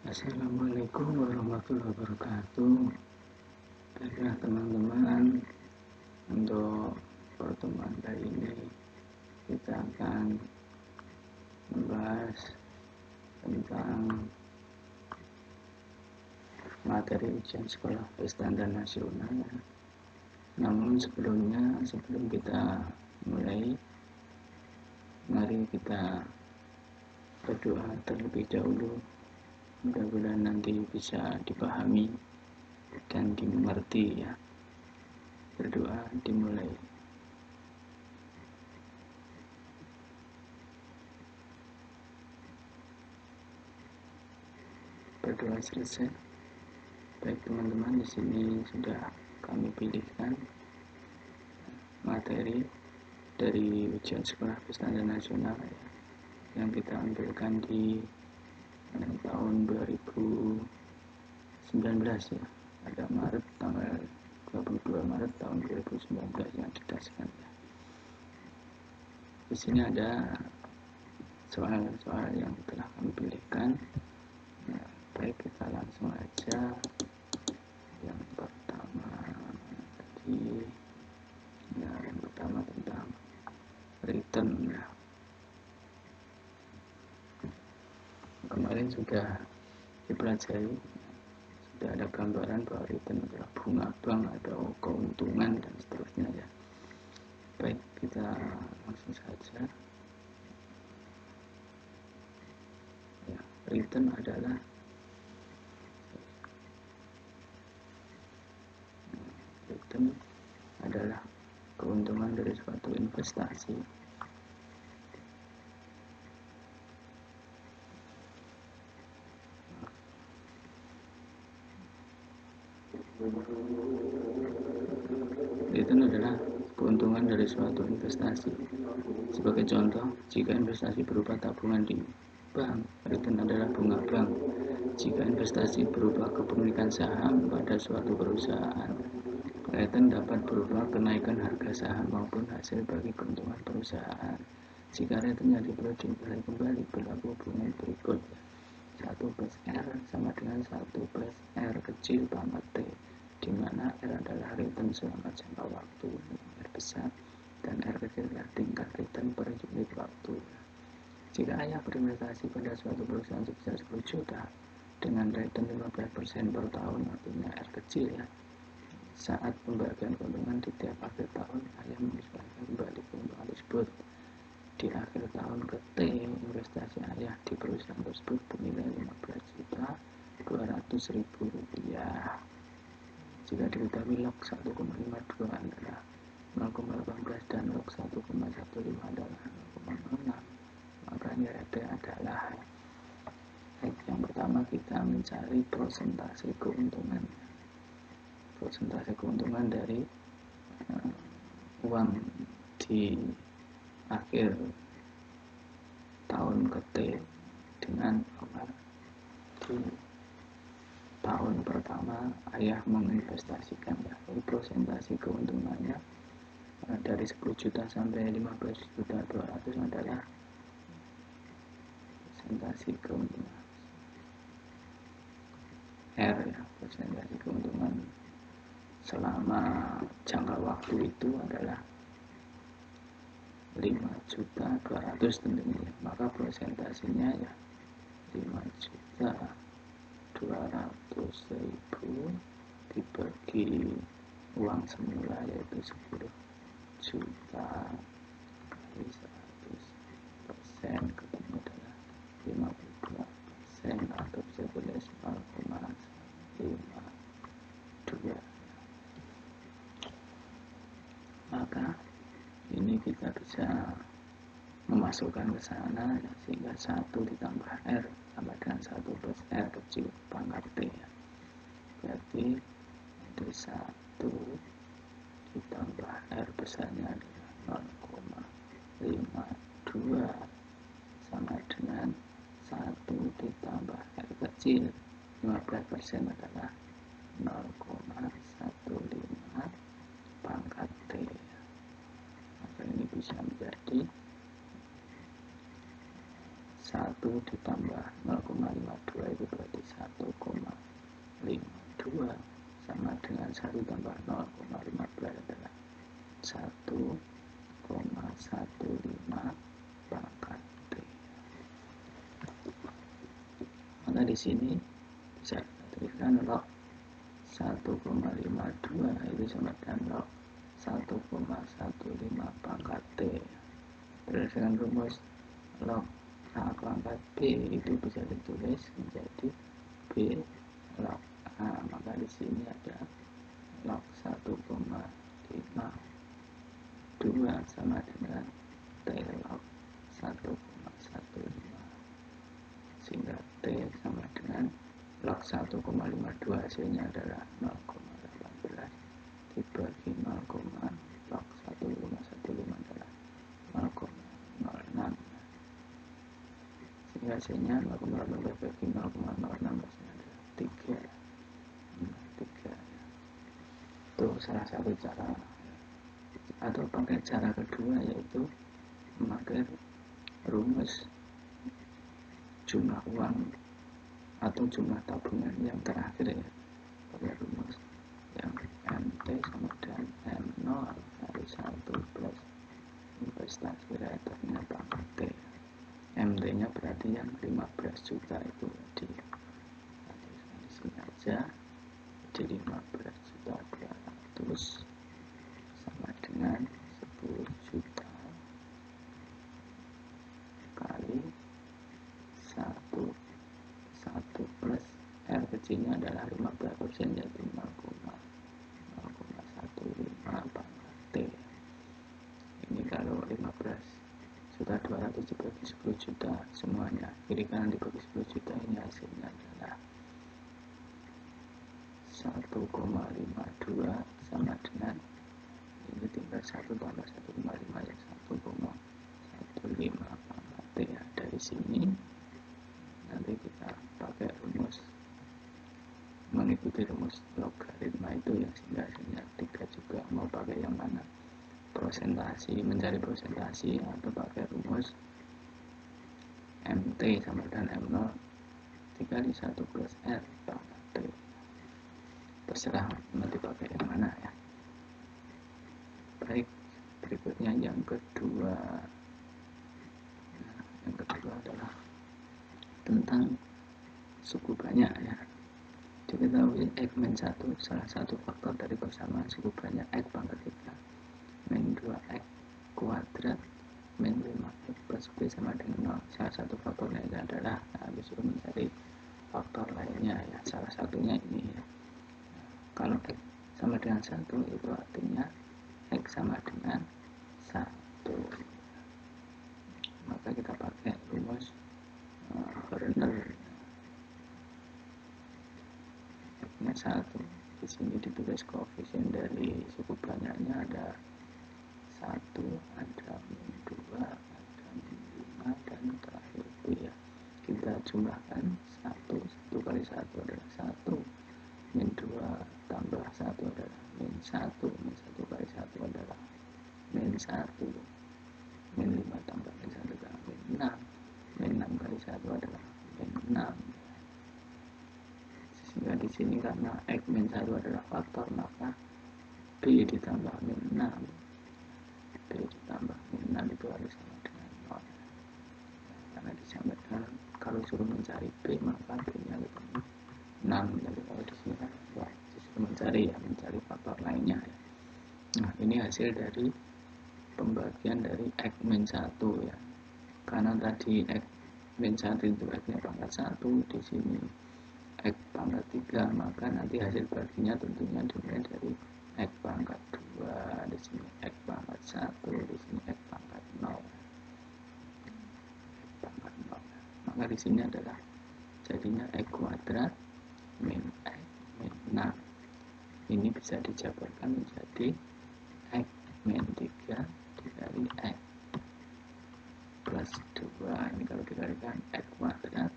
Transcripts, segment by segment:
Assalamualaikum warahmatullahi wabarakatuh. Baiklah teman-teman, untuk pertemuan kali ini kita akan membahas tentang materi ujian sekolah berstandar nasional. Namun sebelum kita mulai, mari kita berdoa terlebih dahulu. Mudah-mudahan nanti bisa dipahami dan dimengerti ya. Berdoa dimulai. Berdoa selesai. Baik teman-teman, di sini sudah kami pilihkan materi dari ujian sekolah berstandar nasional ya, yang kita ambilkan di tahun 2019 ya. Ada Maret, tanggal 22 Maret tahun 2019 yang didasarkan ya. Di sini ada soal-soal yang telah kami pilihkan. Nah, baik, kita langsung aja. Yang pertama tentang return ya. Kemarin sudah dipelajari, sudah ada gambaran bahwa return adalah bunga bank atau keuntungan dan seterusnya ya. Baik, kita langsung saja ya. Return adalah keuntungan dari suatu investasi. Return adalah keuntungan dari suatu investasi. Sebagai contoh, jika investasi berupa tabungan di bank, return adalah bunga bank. Jika investasi berupa kepemilikan saham pada suatu perusahaan, return dapat berupa kenaikan harga saham maupun hasil bagi keuntungan perusahaan. Jika returnnya perlu diulang kembali, berlaku hubungan berikut. 1 plus R sama dengan 1 plus R kecil pangkat T, di mana R adalah return selama jangka waktu R besar dan R kecil adalah tingkat return per unit waktu. Jika ayah berinvestasi pada suatu perusahaan sebesar 10 juta dengan return 15% per tahun, artinya R kecil ya. Saat pembagian keuntungan di tiap akhir tahun, ayah menyesuaikan kembali keuntungan tersebut. Di akhir tahun ke T, investasi ayah di perusahaan tersebut bernilai Rp15.200.000. Jika diketahui log 1,52 adalah 0,18 dan log 1,15 adalah 0,06, maka nilai T adalah. Yang pertama kita mencari persentase keuntungan. Persentase keuntungan dari uang di akhir tahun ke T dengan di tahun pertama ayah menginvestasikan ya. Persentase keuntungannya dari 10 juta sampai 15.200.000 adalah persentase keuntungan R ya. Persentase keuntungan selama jangka waktu itu adalah 5.200.000 tentunya, maka persentasenya ya 5.200.000 dibagi uang semula yaitu 10 juta kali 100%, ketemu adalah 52% atau bisa tulis 0,52. Maka ini kita bisa memasukkan ke sana ya, sehingga 1 ditambah R sama dengan 1 plus R kecil pangkat T ya. Berarti itu 1 ditambah R besarnya adalah 0,52 sama dengan 1 ditambah R kecil 15% adalah 0,15 pangkat T. Maka ini bisa menjadi 1 ditambah 0,52 itu berarti 1,52 sama dengan 1 tambah 0,15 adalah 1,15 pangkat T. Maka di sini bisa tuliskan log 1,52 itu sama dengan log 1,15 pangkat T. Berdasarkan rumus log A pangkat B itu bisa ditulis menjadi B log A. Maka di sini ada log 1,52 sama dengan T log 1,15, sehingga T sama dengan log 1,52 hasilnya adalah 0,18 dibagi 0, log 1,15 adalah 0,06, sehingga hasilnya 0,18 bagi 0,06 hasilnya adalah 3. Itu salah satu cara. Atau pakai cara kedua, yaitu memakai rumus jumlah uang atau jumlah tabungan yang terakhir ya, pakai rumus yang MT sama dengan M0 kali 1 plus investasi returnnya pangkat T. MT nya berarti yang 15 juta itu tadi. Nanti di sini aja, jadi 15.200 sama dengan 10 juta kali 1 plus R kecilnya adalah 15%, yaitu 0,15 pangkat T. Ini kalau 15.200 dibagi 10 juta semuanya, kiri kanan dibagi 10 juta, ini hasilnya adalah 1,52 sama dengan ini tinggal 1 tambah 1,5 ya 1,15 pangkat T ya. Dari sini nanti kita pakai rumus, mengikuti rumus logaritma itu ya, sehingga hasilnya 3 juga. Mau pakai yang mana, prosentasi, mencari prosentasi, atau pakai rumus MT sama dengan M0 dikali 1 plus R pangkat T, terserah nanti pakai yang mana ya. Baik, berikutnya yang kedua. Yang kedua adalah tentang suku banyak ya. Diketahui X-1 salah satu faktor dari persamaan suku banyak X pangkat 3 min 2X kuadrat min 5X plus B sama dengan 0. Salah satu faktor lainnya adalah, disuruh mencari faktor lainnya ya. Salah satunya ini ya. Kalau X sama dengan 1 itu artinya X sama dengan 1. Maka kita pakai rumus Werner. X-nya 1. Di sini ditulis koefisien dari suku banyaknya ada 1, ada min 2, ada min 5, dan terakhir B ya. Kita jumlahkan 1 kali 1 adalah 1, min 2 tambah 1 adalah min 1, min 1 kali 1 adalah min 1, min 5 tambah min 1 adalah min 6, min 6 kali 1 adalah min 6. Sehingga di sini karena X min 1 adalah faktor, maka B ditambah min 6, B ditambah min 6 itu harus sama dengan 0. Karena disampaikan kalau suruh mencari B maka B nya ketemu 6. Jadi kalau di sini kan disuruh mencari ya, mencari faktor lainnya ya. Nah, ini hasil dari pembagian dari X min 1 ya. Karena tadi X min 1 itu X-nya pangkat 1, di sini X pangkat 3, maka nanti hasil baginya tentunya dimulai dari X pangkat 2, di sini X pangkat 1, di sini X pangkat 0. X pangkat 0. Maka di sini adalah jadinya X kuadrat min X min 6. Ini bisa dijabarkan menjadi X min 3 dikali X plus 2. Ini kalau dikalikan X kuadrat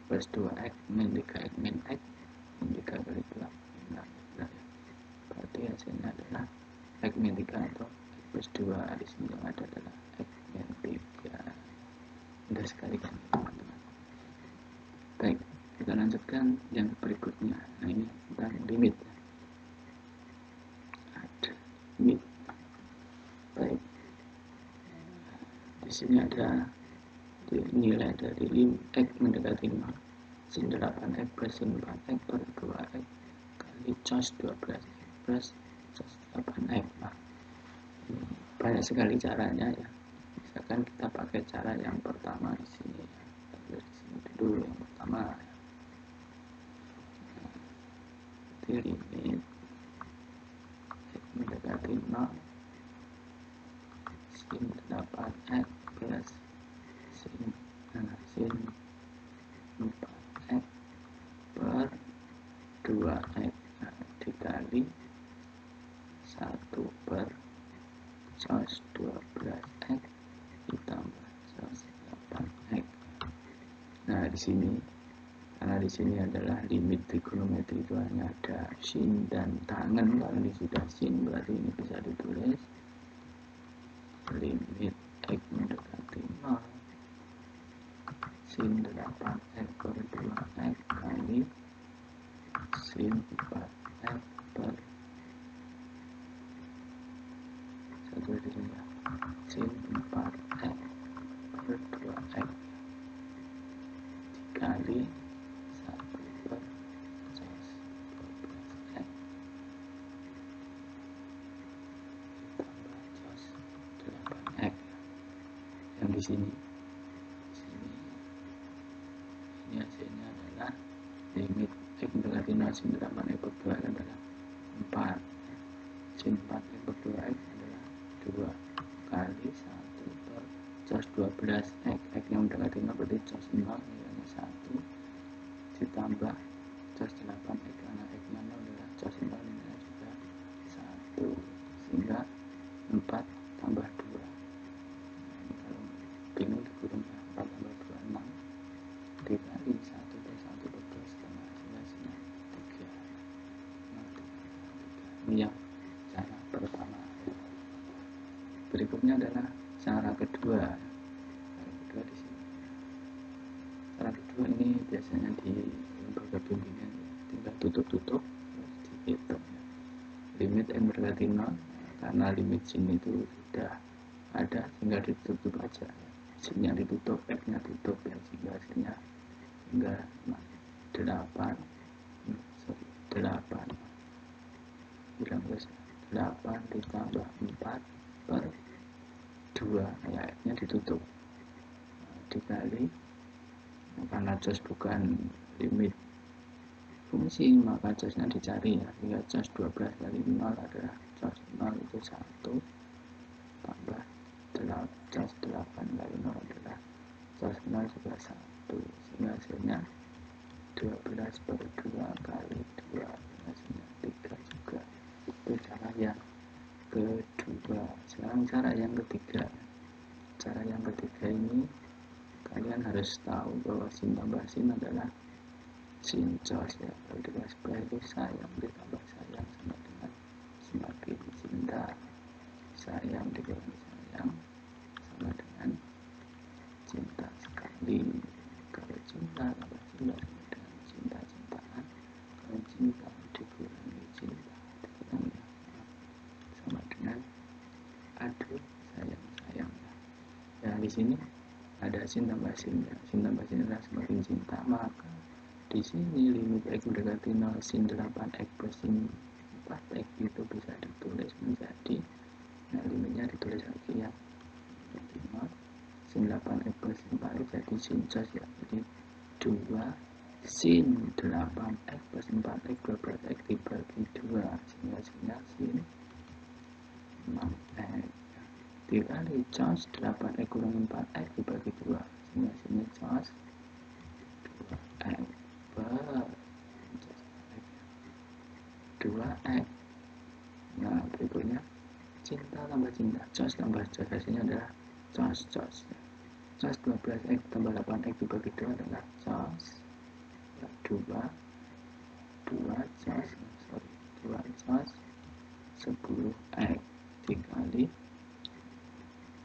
plus 2X min 3X min X min 3 kali 2 min 6. Nah, ya. Berarti hasilnya adalah X min 3 atau X plus 2. Di sini yang ada adalah X min 3. Mudah sekali kan teman-teman. lanjutkan yang berikutnya. Nah, ini tentang limit. Ada limit. Baik. Di sini ada nilai dari lim X mendekati 0. Sin 8X plus sin 4X per 2X kali cos 12X plus cos 8X. Nah, banyak sekali caranya ya. Misalkan kita pakai cara yang pertama di sini ya. Di sini dulu yang pertama. Di limit X mendekati 0 sin 8X plus sin 4X per 2X dikali 1 per cos 12X ditambah cos 8X. Nah, di sini karena di sini adalah limit trigonometri itu hanya ada sin dan tangen. Kalau ini sudah sin berarti ini bisa ditulis limit X mendekati 0 sin 8X per 2X kali sin 4X per sin 4X per 2X dikali 1 per cos 12X ditambah cos 8X. Yang di sini ini hasilnya adalah limit X mendekati 0 sin 8X per 2X adalah 4, sin 4X per 2X adalah 2 kali 1 per cos 12X. X yang mendekati 0 berarti cos 0 nilainya 1 ditambah cos 8X karena X nya 0 adalah cos 0 nilainya juga 1 sehingga 4 tambah 2. Kalau bingung dikurung 4 tambah 2 6 dikali 1 per 1 per 2 setengah hasilnya 3. Ini yang cara pertama. Berikutnya adalah cara kedua. Cara kedua di sini. Cara kedua ini biasanya di lembaga bimbingan ya. Tinggal tutup-tutup dihitung ya. Limit X mendekati 0 karena limit sini itu sudah ada sehingga ditutup aja ya. Sini yang ditutup, X nya tutup ya, sehingga hasilnya hingga 8 bilang terus 8 ditambah 4 per 2 ya, X nya ditutup dikali karena cos bukan limit fungsi maka cosnya dicari ya, hingga cos 12 kali 0 adalah cos 0 itu 1 tambah cos 8 kali 0 adalah cos 0 juga 1 sehingga hasilnya 12 per 2 kali 2 hasilnya 3 juga. Itu cara yang kedua. Sekarang cara yang ketiga. Cara yang ketiga ini kalian harus tahu bahwa sin tambah sin adalah sin cos ya. Kalau di kelas itu sayang ditambah sayang sama dengan semakin cinta. Sayang dikurangi sayang sama dengan cinta sekali. Kalau cinta tambah cinta sama dengan cinta-cintaan. Kalau cinta dikurangi cinta dikurangi sama dengan aduh sayang-sayang ya. Ya di sini ada sin tambah sin ya. Sin tambah sin adalah semakin cinta, maka di sini limit X mendekati 0 sin 8X plus sin 4X itu bisa ditulis menjadi, nah limitnya ditulis lagi ya, jadi 0 sin 8X plus sin 4X jadi sin cos ya, jadi 2 sin 8X plus 4X 12X dibagi 2 sehingga hasilnya sin 6X dikali cos 8X kurang 4X dibagi 2 sehingga hasilnya cos 2X per 2X. Nah berikutnya cinta tambah cinta, cos tambah cos, hasilnya adalah cos 12X tambah 8X dibagi 2 adalah cos 2 cos 10X dikali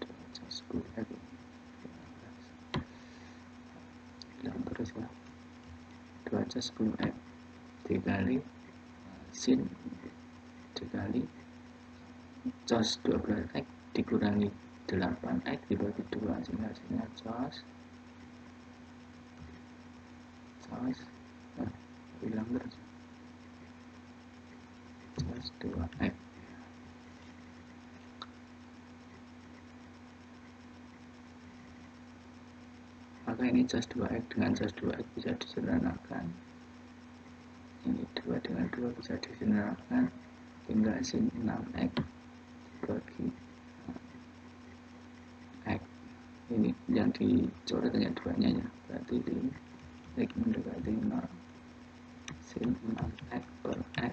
2 cos 10X bilang terus ya, 2 cas 10x dikali sin dikali cos 12x dikurangi 8x dibagi 2 sehingga hasilnya cos hilang terus cos 2x. Maka ini cos 2x dengan cos 2x bisa disederhanakan, ini 2 dengan 2 bisa disederhanakan, tinggal sin 6x bagi x. Ini yang dicoret hanya 2-nya ya, berarti ini x mendekati 0, sin 6x per x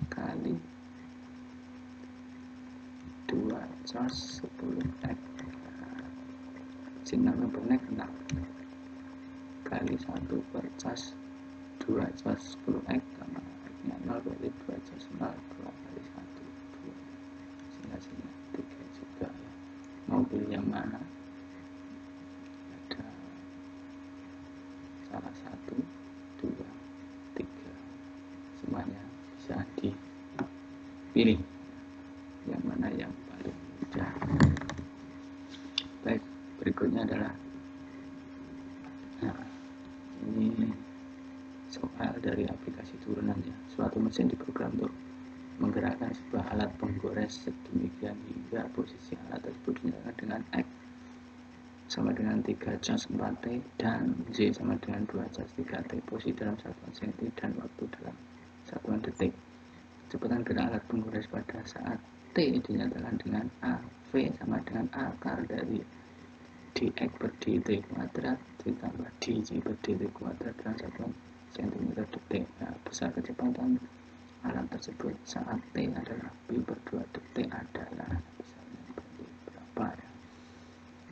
kali 2 cos 10x. Sin 6 per x 6 kali 1 per cos 2 cos 10x karena x nya 0 berarti 2 cos 0 2 kali 1 2 sehingga hasilnya 3 juga ya. Mau pilih yang mana? Ada salah 1 2 3, semuanya bisa dipilih yang mana yang paling mudah. Baik, berikutnya adalah ini soal dari aplikasi turunan ya. Suatu mesin diprogram untuk menggerakkan sebuah alat penggores sedemikian hingga posisi alat tersebut dinyatakan dengan X sama dengan 3 cos 4T dan Z sama dengan 2 cos 3T. Posisi dalam satuan cm dan waktu dalam satuan detik. Kecepatan gerak alat penggores pada saat T dinyatakan dengan A. V sama dengan akar dari dx per dt kuadrat ditambah dg per dt kuadrat dalam satuan cm detik. Nah, besar kecepatan alat tersebut saat T adalah pi per 2 detik adalah besarnya berarti berapa ya.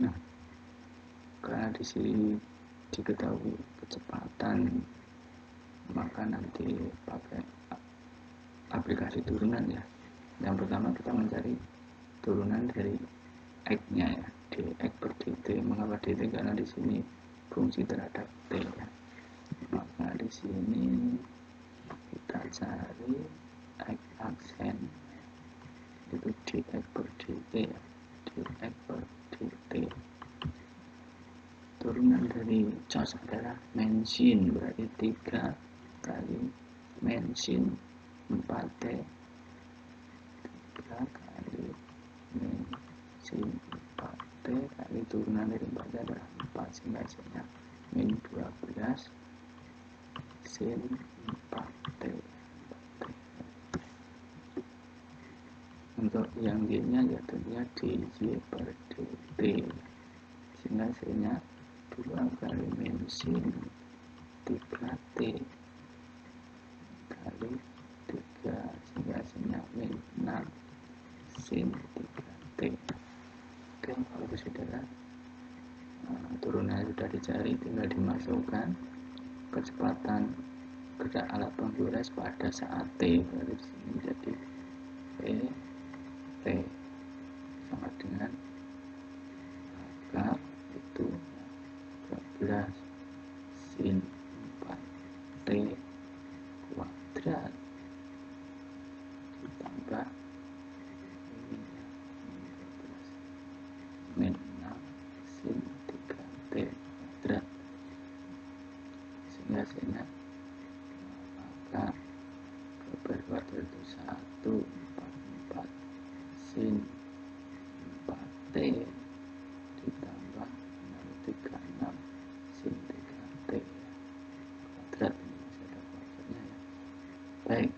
Nah, karena di sini diketahui kecepatan, maka nanti pakai aplikasi turunan ya. Yang pertama kita mencari turunan dari x-nya ya, dx per dt. Mengapa dt? Karena di sini fungsi terhadap t ya. Maka di sini kita cari x aksen itu dx per dt ya, dx per dt. Turunan dari cos adalah mensin, berarti 3 kali mensin 4t 3 kali mensin 4t kali turunan dari 4t adalah 4 sehingga hasilnya min 12 sin 4t. Untuk yang y nya ya tentunya dj per dt sehingga hasilnya 2 kali mensin 3t kali 3 sehingga hasilnya min 6 sin 3t. Oke, itu saudara, turunannya sudah dicari, tinggal dimasukkan kecepatan gerak alat penggores pada saat T. Berarti di sini menjadi T sama dengan akar itu 12 sin 4T kuadrat ditambah min 6 sin 3T kuadrat sehingga hasilnya akar kuadrat itu 144 sin 4T ditambah 036 sin 3T kuadrat. Ini masih ada kuadratnya ya. Baik,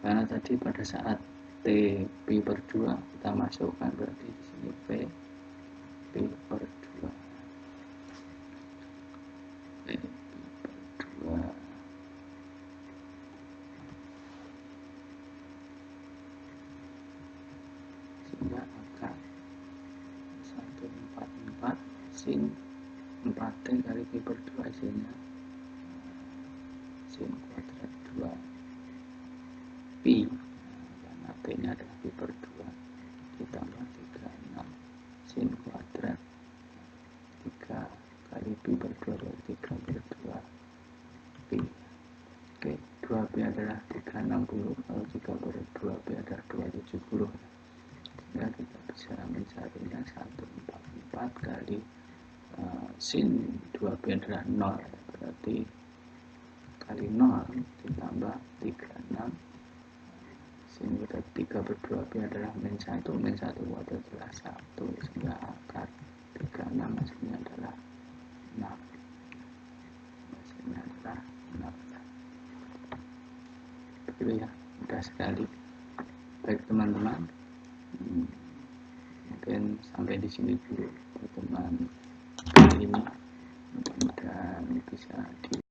karena tadi pada saat T pi per 2 kita masukkan, berarti di sini P pi per 2 P pi per 2 sehingga akar 144 sin 4T kali pi per 2 hasilnya sin kuadrat 2 pi, karena T nya adalah pi per 2 ditambah 36 sin kuadrat 3 kali pi per 2 berarti 3 per 2 pi. Oke, 2B adalah 360, kalau 3 per 2B adalah 270. Sehingga kita bisa mencarinya 144 kali sin 2B adalah 0, berarti kali 0 ditambah 36, sin 3 per 2B adalah min 1, min 1 adalah 1, sehingga akar 36 hasilnya adalah 6. Hasilnya adalah 6. Begitu ya, mudah sekali. Baik teman-teman, mungkin sampai di sini dulu pertemuan kali ini. Mudah-mudahan bisa